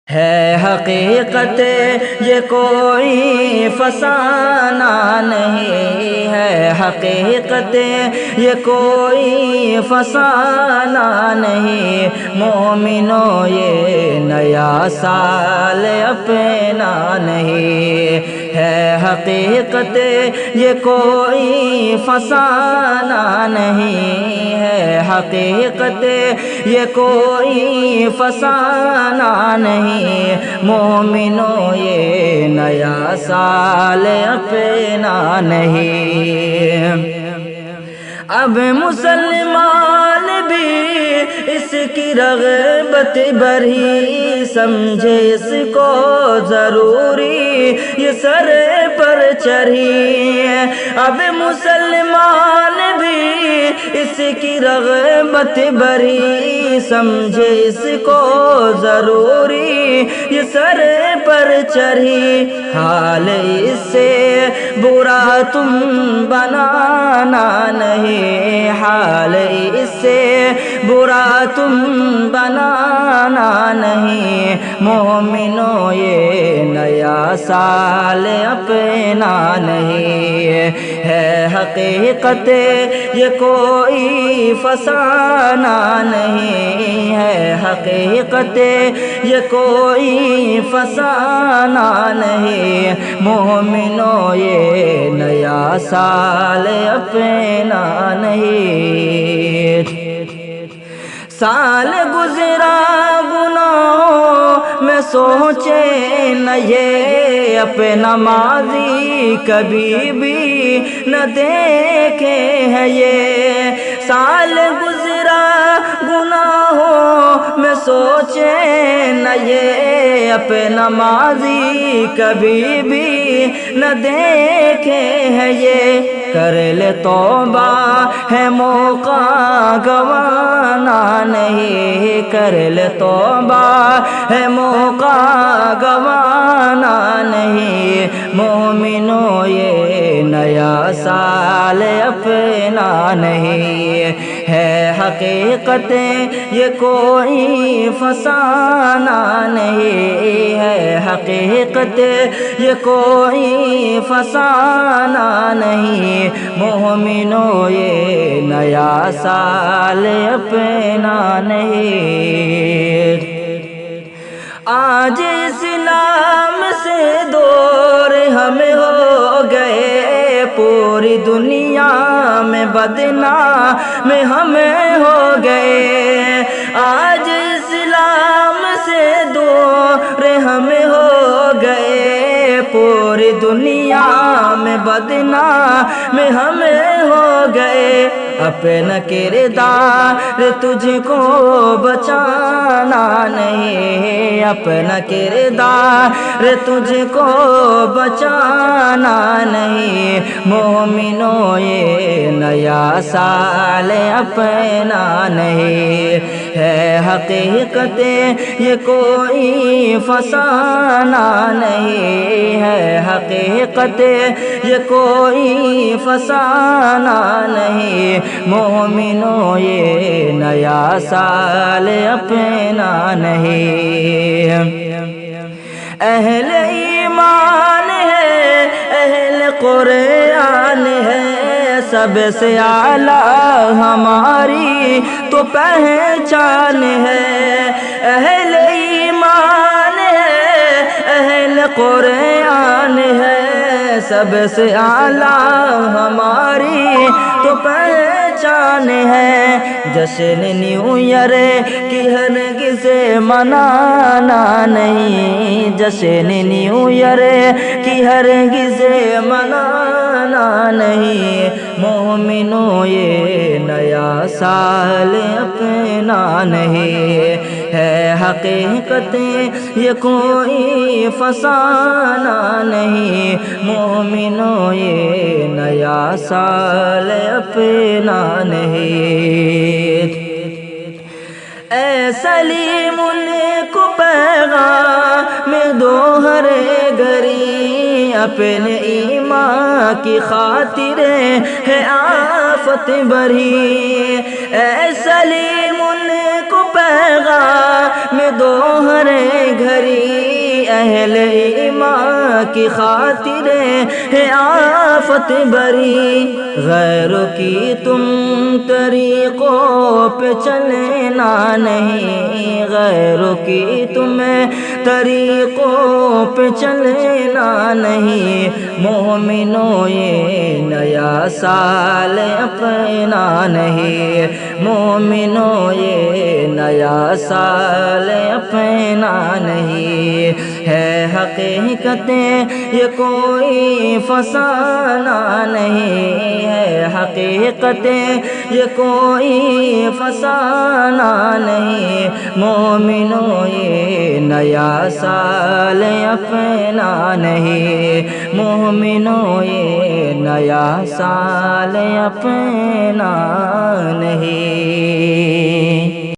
ہے حقیقت یہ کوئی فسانہ نہیں ہے، حقیقت یہ کوئی فسانہ نہیں، مومنوں یہ نیا سال اپنا نہیں ہے، حقیقت یہ کوئی فسانہ نہیں ہے، حقیقت یہ کوئی فسانہ نہیں، مومنوں یہ نیا سال اپنا نہیں۔ اب مسلمان بھی اس کی رغبت بڑھی، سمجھے اس کو ضروری یہ سر پر چڑھی، اب مسلمان بھی اس کی رغبت بڑھی، سمجھے اس کو ضروری یہ سر پر چڑھی، حال اس سے برا تم بنانا نہیں، حال اس سے برا تم بنانا نہیں، مومنوں یہ نیا سال اپنا نہیں ہے، حقیقت یہ کوئی فسانہ نہیں ہے، حقیقت یہ کوئی فسانہ نہیں، مومنوں یہ نیا سال اپنا نہیں۔ سال گزرا گناہوں میں سوچے نہ یہ، اپنا ماضی کبھی بھی نہ دیکھے ہیں یہ، سال گزرا گناہوں میں سوچے نہ یہ، اپنا ماضی کبھی بھی نہ دیکھے ہیں یہ، کر لے توبہ ہے موقع گوانا نہیں، کر لے توبہ ہے موقع گوانا نہیں، مومنوں یہ نیا سال اپنا نہیں ہے، حقیقت یہ کوئی فسانہ نہیں ہے، حقیقت یہ کوئی فسانہ نہیں، مومنوں یہ نیا سال اپنا نہیں۔ آج اسلام سے دور ہمیں ہو گئے، پوری دنیا میں بدنام ہمیں ہو گئے، آج اسلام سے دور ہمیں ہو گئے، پوری دنیا میں بدنام ہمیں ہو گئے، اپنا کردار تجھ کو بچانا نہیں، اپنا کردار تجھ کو بچانا نہیں، مومنوں یہ نیا سال اپنا نہیں ہے، حقیقت یہ کوئی فسانہ نہیں ہے، حقیقت یہ کوئی فسانہ نہیں، مومنوں یہ نیا سال اپنا نہیں۔ اہل ایمان ہے، اہل قرآن ہے، سب سے اعلیٰ ہماری تو پہچان ہے، اہل ایمان ہے، اہل قرآن ہے، سب سے اعلیٰ ہماری تو پہچان ہے، جشن نیو ایئر کی ہرگز منانا نہیں، جشن نیو ایئر کی ہرگز منانا نہیں، مومنوں یہ نیا سال اپنا نہیں ہے، حقیقت یہ کوئی فسانہ نہیں، مومنوں یہ نیا سال اپنا نہیں۔ اے سلیم ان کو پیغام دو ہر گھڑی، اپنے ایمان کی خاطر ہے آفت بڑھی، اے سلیم ان کو پیغام میں دوہر گھری، اہل ایمان کی خاطر ہے آفت بری، غیروں کی تم طریقوں پہ چلنا نہیں، غیروں کی تمہیں طریقوں پہ چلنا نہیں، مومنوں یہ نیا سال اپنا نہیں، مومنوں یہ نیا سال اپنا نہیں، ہے حقیقتیں یہ کوئی فسانہ نہیں، ہے حقیقتیں یہ کوئی فسانہ نہیں، مومنوں یہ نیا سال اپنا نہیں، مومنوں یہ نیا سال اپنا نہیں۔